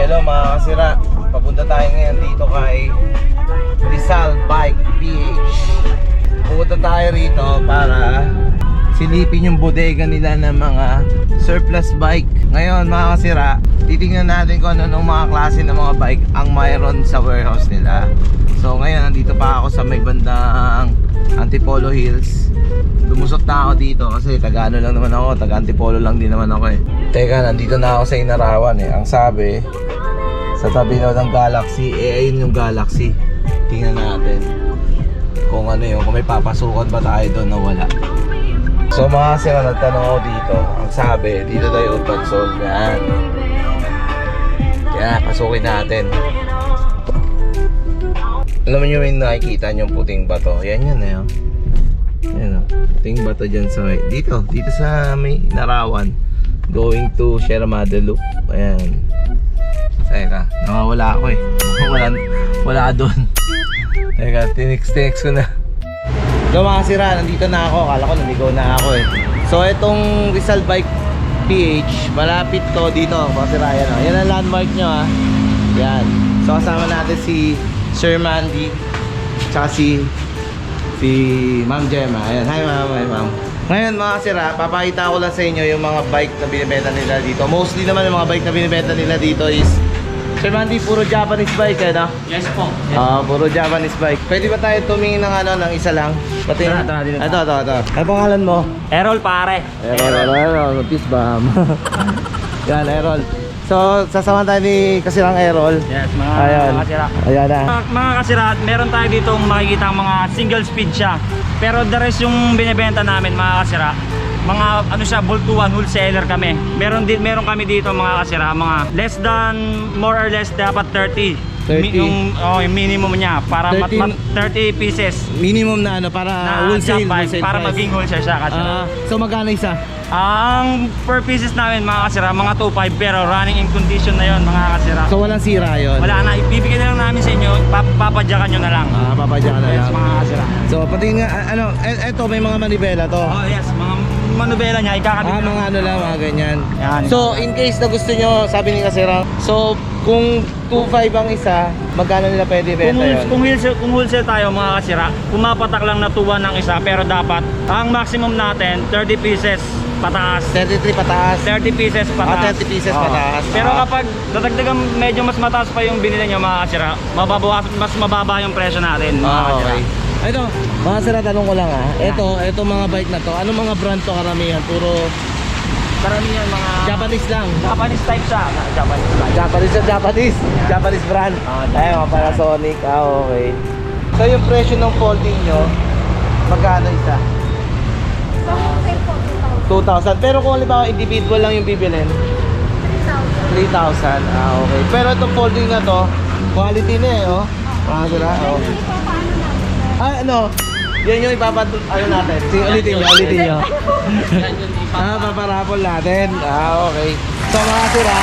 Hello mga kasira, papunta tayo ngayon dito kay Rizal Bike PH. Pupunta tayo rito para silipin yung bodega nila ng mga surplus bike. Ngayon mga kasira, titingnan natin kung ano mga klase ng mga bike ang mayroon sa warehouse nila. So ngayon nandito pa ako sa may bandang Antipolo Hills. Lumusot na ako dito kasi taga-ano lang naman ako, taga-Antipolo lang din naman ako eh. Teka, nandito na ako sa Inarawan eh. Ang sabi, sa tabi daw ng Galaxy, ayun yung Galaxy. Tingnan natin kung ano yun, kung may papasukan ba tayo doon na wala. So mga sila, nagtanong ako dito. Ang sabi, dito tayo urban soul. Yan. Kaya pasukin natin. Alam mo nyo may nakikita nyo puting bato. Yan yun eh. Ayan o, puting bato dyan sa may, dito sa may Narawan, going to Sierra Madre Loop. Ayan. Teka, nakawala ako eh. Wala doon. Teka, tinix ko na. So mga sira, nandito na ako. Kala ko naligaw na ako eh. So itong Rizal Bike PH, malapit to dito. Mga sira, yan o. Yan ang landmark nyo ha. Yan. So kasama natin si Sir Mandy, tsaka si Ma'am Gemma. Ayan, hi ma'am, hi ma'am. Ngayon mga sira, papakita ko lang sa inyo yung mga bike na binibenta nila dito. Mostly naman yung mga bike na binibenta nila dito is Sir Mandy, puro Japanese bike eh, no? Yes po. Puro Japanese bike. Pwede ba tayo tumingin ng ano, ng isa lang? Pati ito. Ano pangalan mo? Errol pare. Errol, notice ba? Yan, Errol. So, sasama tayo ni Kasirang Errol. Yes, mga kasira. Ayan na. Mga kasira, meron tayo dito makikita mga single speed siya. Pero the rest yung binibenta namin mga kasira, mga ano siya, bultuhan, wholesaler kami. Meron kami dito mga kasira, mga less than, more or less dapat 30. 30. Yung minimum niya para 30 pieces Minimum na ano, para na wholesale, jump bike, para price. maging wholesale siya kasira. So magkano isa? Ang per pieces namin mga kasira, mga 2.5 pero running in condition na yon mga kasira. So walang sira yun? Wala na, ibibigay na lang namin sa inyo, papadyakan nyo na lang. Papadyakan na Yes, lang. mga kasira. So pati nga, ano, eto may mga manibela to. Oh yes, mga manubela niya, ikakabit na. Mga ano lang, mga ganyan. Yan. So in case na gusto nyo, sabi ni Kasirang, so kung 2.5 ang isa, magkano nila pwede benta yun? Kung wholesale tayo mga kasira, pumapatak lang na 2.1 ang isa, pero dapat ang maximum natin 30 pieces pataas. 33 pataas. 30 pieces pataas. 30 pieces pataas. Pero kapag dadagdagan medyo mas mataas pa yung binili nyo mga kasira, mas mababa yung presyo natin mga kasira. Okay. Ito, mga sira, tanong ko lang Ito mga bike na to, anong mga brand to karamihan? Puro Karamihan mga Japanese lang. Japanese type siya. Japanese brand. Ay, mga Panasonic. Okay. So yung presyo ng folding nyo, magkano isa? 2,000. Pero kung halimbawa individual lang yung bibilin, 3,000. Okay. Pero itong folding na to, quality na eh, oh. Mga sira, oh. Ano? Yan yung ano natin. Sige, ulitin nyo. Paparapol natin. Okay. So mga sira,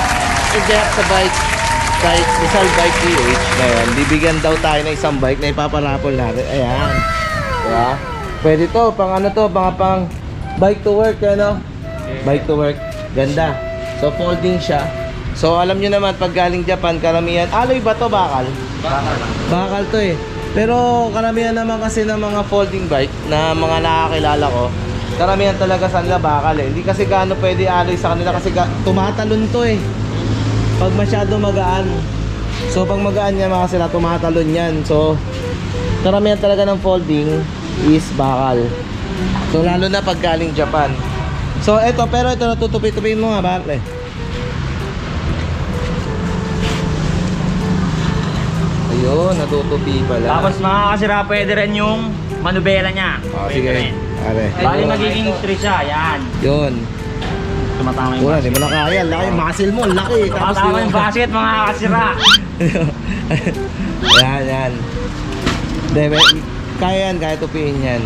i-jack sa bike, Rizal Bike PH. Ngayon, bibigyan daw tayo ng isang bike na ipaparapol natin. Ayan. Diba? Pwede to, pang ano to, pang bike to work, ano? Bike to work. Ganda. So folding siya. So alam nyo naman, pag galing Japan, karamihan, alloy ba to, bakal? Bakal to eh. Pero karamihan naman kasi ng mga folding bike na mga nakakilala ko, karamihan talaga sa nila bakal eh. Hindi kasi gaano pwede alloy sa kanila kasi tumatalon to eh. Pag masyado magaan. So pag magaan yan mga sila, tumatalon yan. So karamihan talaga ng folding is bakal. So lalo na pag galing Japan. So eto, pero ito natutupi-tupiin mo nga bakal eh. Ayun, natutupi pala. Tapos mga kasira, pwede rin yung manubela niya. Sige. Are. Bali magiging 3 siya, yan. Yun. Tumatama yung Wala, basket. di mo na kaya. Laki, muscle mo, laki. Tumatama yung basket mga kasira. Yan. Kaya tupiin yan.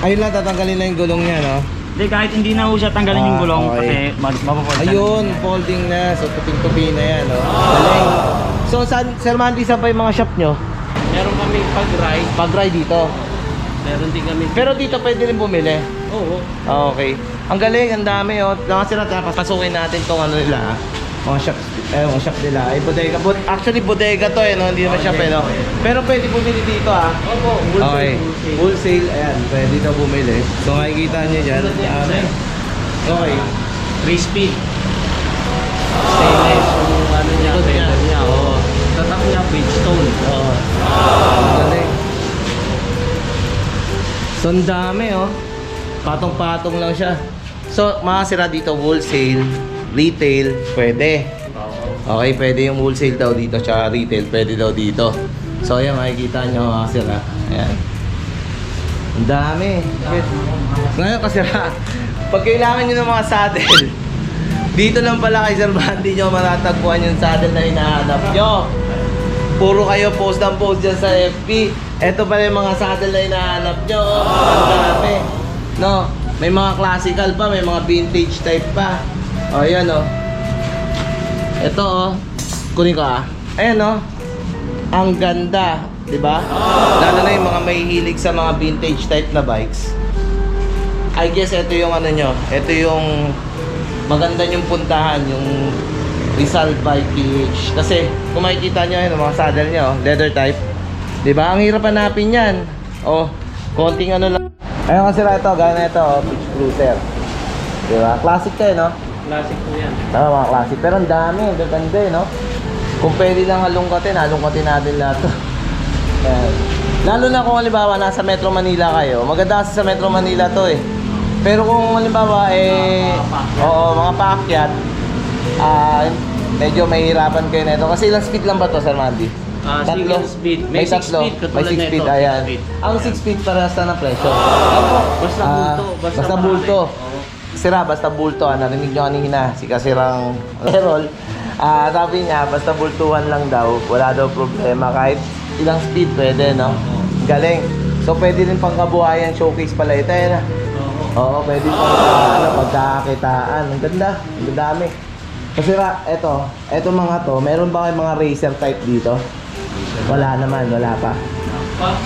Ayun lang, tatanggalin na yung gulong niya, no? Hindi, kahit hindi na ho siya tanggalin yung gulong okay. kasi mapapalit. Ayun, folding na. So, tuping-tupi na yan, no? Galing. So, Sir Mandy, saan pa yung mga shop nyo? Meron kami pag-ride. Pag-ride dito. Meron din kami. Pero dito pwede rin bumili. Oo. Okay. Ang galing, ang dami, oh. Nakasira, pasukin natin tong ano nila, Mga shop, mga shop nila. Ay, bodega. Actually, bodega to no? Hindi naman shop no? Pero pwede bumili dito Opo, Okay. Wholesale, ayan. Pwede dito bumili. So, makikita nyo dyan. Okay. 3 speed. Stainless yung ano niya, Likod niya. fender niya. Oo. Tatak niya, Bridgestone. Oo. Galing. So, ang dami Patong-patong lang siya. So, makasira dito wholesale, retail, pwede. Okay, pwede yung wholesale daw dito, tsaka retail, pwede daw dito. So, ayan, makikita nyo makasira. Ayan. Ang dami. Ngayon kasira. Pag kailangan nyo ng mga saddle, dito lang pala kay Sir Bandy nyo matatagpuan yung saddle na hinahanap nyo. Puro kayo post ng post dyan sa FB. Ito pala yung mga saddle na hinahanap nyo. Ang dami. No, may mga classical pa, may mga vintage type pa. O, yan Ito kunin ko Ayan ang ganda, 'di ba? Lalo na yung mga may hilig sa mga vintage type na bikes. I guess ito yung ano nyo, ito yung maganda yung puntahan, yung Rizal Bike PH. Kasi kung makikita nyo yun, mga saddle nyo, leather type. 'Di ba? Ang hirap hanapin yan. Konting ano lang. Ayun kasi ito, gaya na ito, Beach Cruiser. 'Di ba? Classic to no? Classic po yan. Mga classic. Pero ang dami, ang ganda Kung pwede lang halongkatin natin lahat to. Ayan. Lalo na kung halimbawa nasa Metro Manila kayo, maganda kasi sa Metro Manila to Pero kung halimbawa mga paakyat, medyo mahihirapan kayo nito. Kasi ilang speed lang ba to, Sir Mandy? Single speed. May 6 speed. May 6 speed, ayan. Ang 6 speed parehas na ng presyo. Basta bulto. Basta bulto. Sira, basta bulto. Narinig nyo kanina, si Kasirang Errol. Sabi niya, basta bultuhan lang daw. Wala daw problema. Kahit ilang speed pwede, no? Galing. So, pwede rin pang kabuhayan showcase pala ito, Oo, pwede pang pagkakakitaan. Ang ganda. Ang dami. Kasi eto mga to, meron ba kayong mga racer type dito? Wala naman, wala pa.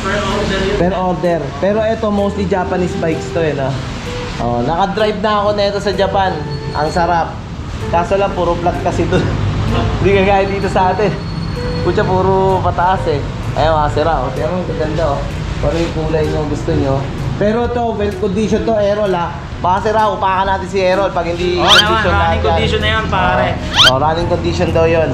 Per order yun. Per order. Pero eto mostly Japanese bikes to no? Naka-drive na ako nito sa Japan. Ang sarap. Kaso lang puro flat kasi doon. Hindi kagaya dito sa atin. Kutya puro pataas Ayun, makasira Kaya mo, ganda Pero yung kulay nyo gusto nyo. Pero to, well condition to, Errol Baka sira, upakan natin si Errol pag hindi condition running condition na yan, pare. Running condition daw yun.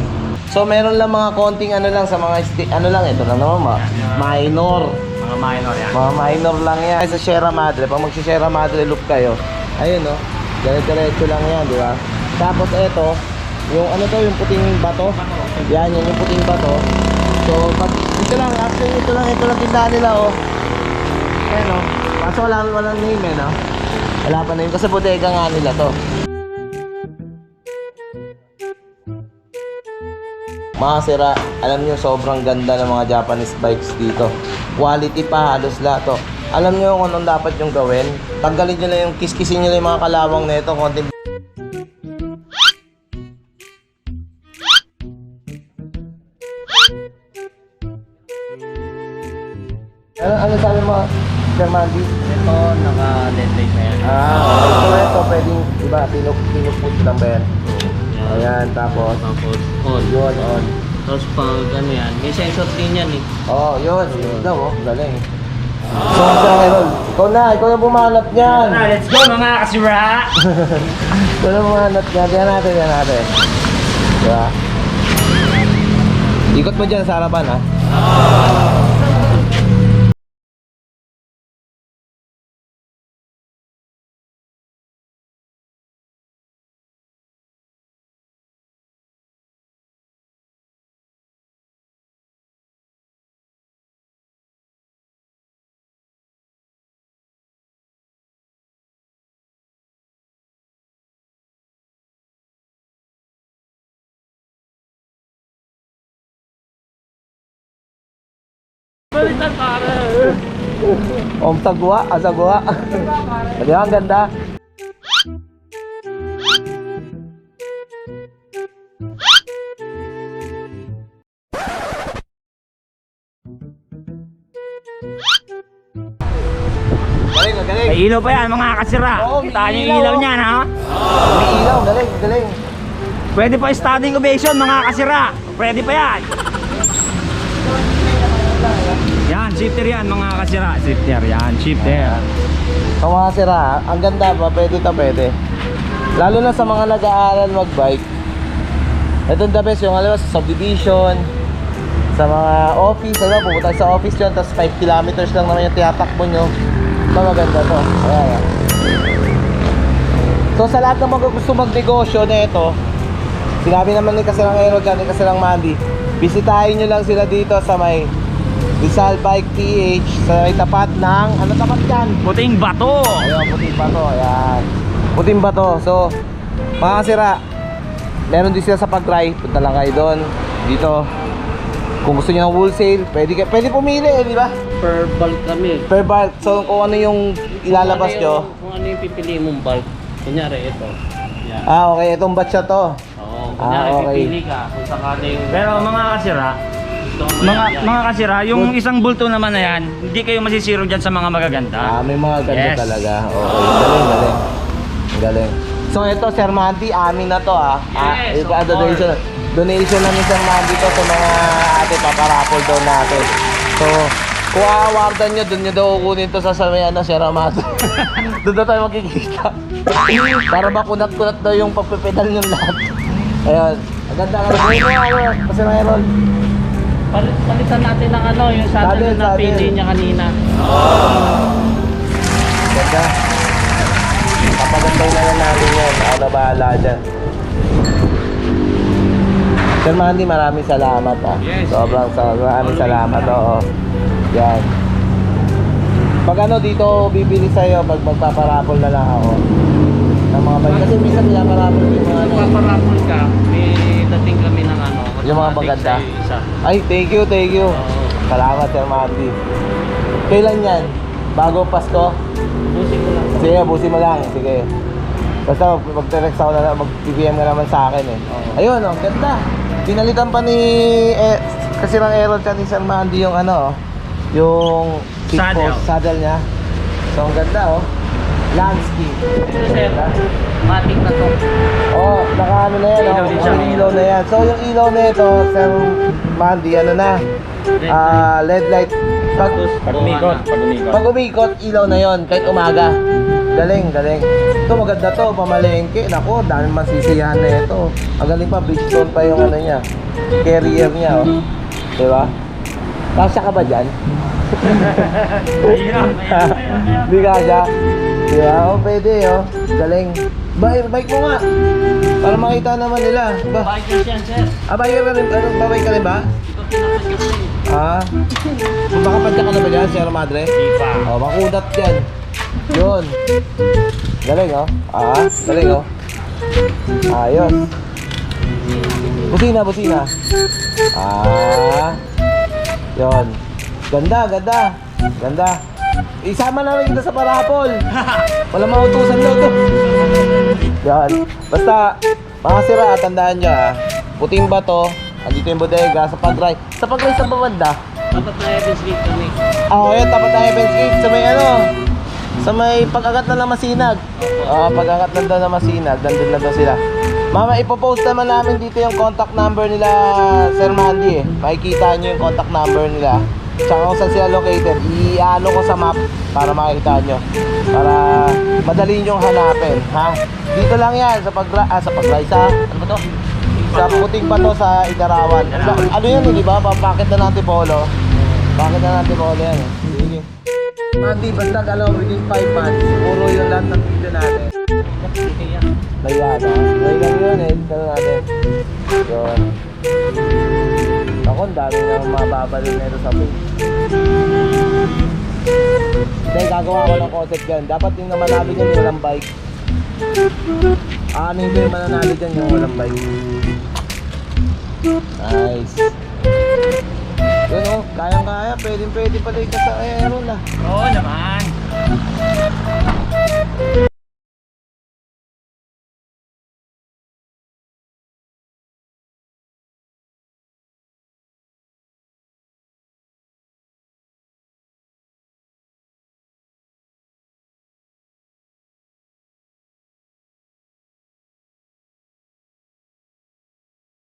So meron lang mga konting ano lang sa mga ito lang naman minor. Mga minor yan. Mga minor lang yan. Sa Sierra Madre, pag mag-Sierra Madre loop kayo, ayun dire-diretso lang yan, di ba? Tapos ito, yung ano to, yung puting bato. Yan, yung puting bato. So pag ito lang, actually ito lang tindahan nila Ayun kaso walang name Wala pa name kasi bodega nga nila to. Mga sira, alam nyo sobrang ganda ng mga Japanese bikes dito. Quality pa halos lahat Alam nyo kung anong dapat yung gawin. Tanggalin nyo lang yung kiskisin nyo lang yung mga kalawang nito. Konting ano sabi mo, Sir Mandy? Ito, naka-LED light na yan. So ito pwedeng, diba, pinuput lang ba yan? Ayan, tapos On. yun, on. Tapos pag ano yan, may sensor din yan Yun daw, galing. So, Errol, ikaw na bumanat niyan. Let's go mga kasira! Ikaw na bumanat niyan, diyan natin. Diba? Ikot mo dyan sa harapan, Balitan pare! Sagwa. Di ba, ang ganda? Galing. May ilaw pa yan mga kasira. Oo, may Kita nyo yung ilaw, ilaw niyan May ilaw, galing. Pwede pa standing ovation mga kasira. Pwede pa yan. Yan, shifter yan mga kasira. Shifter yan, shifter. So mga sira, ang ganda pa, pwede to pwede. Lalo na sa mga nag-aaral mag-bike. Ito the best yung alam mo, sa subdivision, sa mga office, alam mo, pupunta sa office yun, tapos 5 kilometers lang naman yung tinatakbo nyo. Ito maganda to. Ayan. So sa lahat ng mga gusto magnegosyo na ito, sinabi naman ni Kasirang Errol dyan, ni Kasirang Mandy, bisitahin nyo lang sila dito sa may Rizal Bike PH, sa may tapat ng, ano tapat yan? Puting bato. Ayun, puting bato, ayan. Puting bato. So, mga kasira, meron din sila sa Pag-Dry. Punta lang kayo doon. Dito. Kung gusto niyo ng wholesale, pwede pumili, di ba? Per bulk kami. Per bulk. So, kung ano yung ilalabas nyo. Kung ano yung pipili mong bulk. Kunyari ito. Yan. Ah, okay. Itong batch na to. Oo, kunyari okay. pipili ka kung sakaling Pero mga kasira, gusto mo yan. mga kasira, yung isang bulto naman na yan, hindi kayo masisiro dyan sa mga magaganda. Ah, may mga ganda Yes. talaga. Okay. Galing, galing. Galing. So, ito, Sir Mandy, amin na to, ah. Yes, Ah, of donation. Donation na ni Sir Mandy to sa mga ate paparapol daw natin. So, kung aawardan nyo, doon nyo daw kukunin to sa may ano, Sir Amado. Doon daw tayo makikita. Para makunat-kunat daw yung pagpipedal nyo lahat. Ayun. Ang ganda ka rin. Kasi na Errol. Palitan natin ng ano, yung saddle na Saddle. pili niya kanina. Ganda. Kapagandang na lang natin yan. Ako na bahala dyan. Sir Mandy, maraming salamat ah. Yes. Maraming salamat. Oo. Yan. Pag ano dito bibili sa'yo, pag magpaparapol na lang ako ng mga bike. Kasi minsan pinaparapol yung mga ano. Kung paparapol ka, may dating kami ng ano. Yung mga automatic maganda. sa'yo isa. Ay, thank you, thank you. Oo. Salamat Sir Mandy. Kailan yan? Bago Pasko? Busin ko lang. Sige, busin mo lang. Sige. Basta mag-text ako na lang, mag-PPM ka naman sa akin eh. Oo. Ayun, oh, ganda. Pinalitan pa ni Kasirang Errol at ni Sir Mandy yung ano, oh, yung seat Saddle. post, saddle niya. So, ang ganda, oh. Landscape. Ito sir, matik na to. Oh, naka ano na yan, Ilaw oh. din siya. May ilaw na yan. So, yung ilaw na ito, Sir Mandy, ano na? LED light. Pag umikot. Pag umikot, ilaw na yon kahit umaga. Galing, galing. Ito maganda to, pamalengke. Nako, dami masisiyahan na ito. Ang galing pa, Bridgestone pa yung ano niya. Carrier niya, oh. Diba? Kasya ka ba dyan? Hindi kasya. Diba? Oh, pwede, oh. Galing. Bike mo nga. Para makita naman nila. Ba? Bikers yan sir. Ah, bike ka rin? Ano, babike ka rin ba? Ito pinakagip na eh. Ah? Makapad ka na ba dyan, Sir Madre? Di pa. Oh, makudat yan. Yun. Galing, oh. Ah, galing, oh. Ayos. Busina, busina. Ah. Yun. Ganda, ganda. Ganda. Isama na rin kita sa parapol. Wala mautusan daw to. Yan. Basta, mga sira, tandaan nyo ah. Puting bato. Andito yung bodega sa Pag-Dry. Sa Pag-Dry sa babanda. Dapat na Heaven's Gate kami. Oo, yun, tapat na Heaven's Gate sa may ano, sa may pag-agat na ng Masinag. Pag-agat na daw ng Masinag, nandun na daw sila. Mama, ipopost naman namin dito yung contact number nila, Sir Mandy eh. Makikita nyo yung contact number nila. Tsaka kung saan sila located, i-ano ko sa map para makikita nyo. Para madali nyo hanapin, ha? Dito lang yan, sa Pag-Dry, sa, ano ba to? Sa Puting Bato sa Igarawan. Ano yan eh, di ba? Papakit na natin polo. Bakit na natin polo yan eh. Sige. Mati, basta alam, within 5 months, puro yung lahat ng video natin. Naya na. Naya lang yun eh. Tala natin. Yun. Ako, ang dami na mababalin na ito sa page. Hindi, gagawa ko ng concept yan. Dapat yung namanalo dyan yung walang bike. Ano yung mananalo dyan yung walang bike. Nice. Yun oh, kayang-kaya. Pwede pala ka sa aeron ah. Oo naman.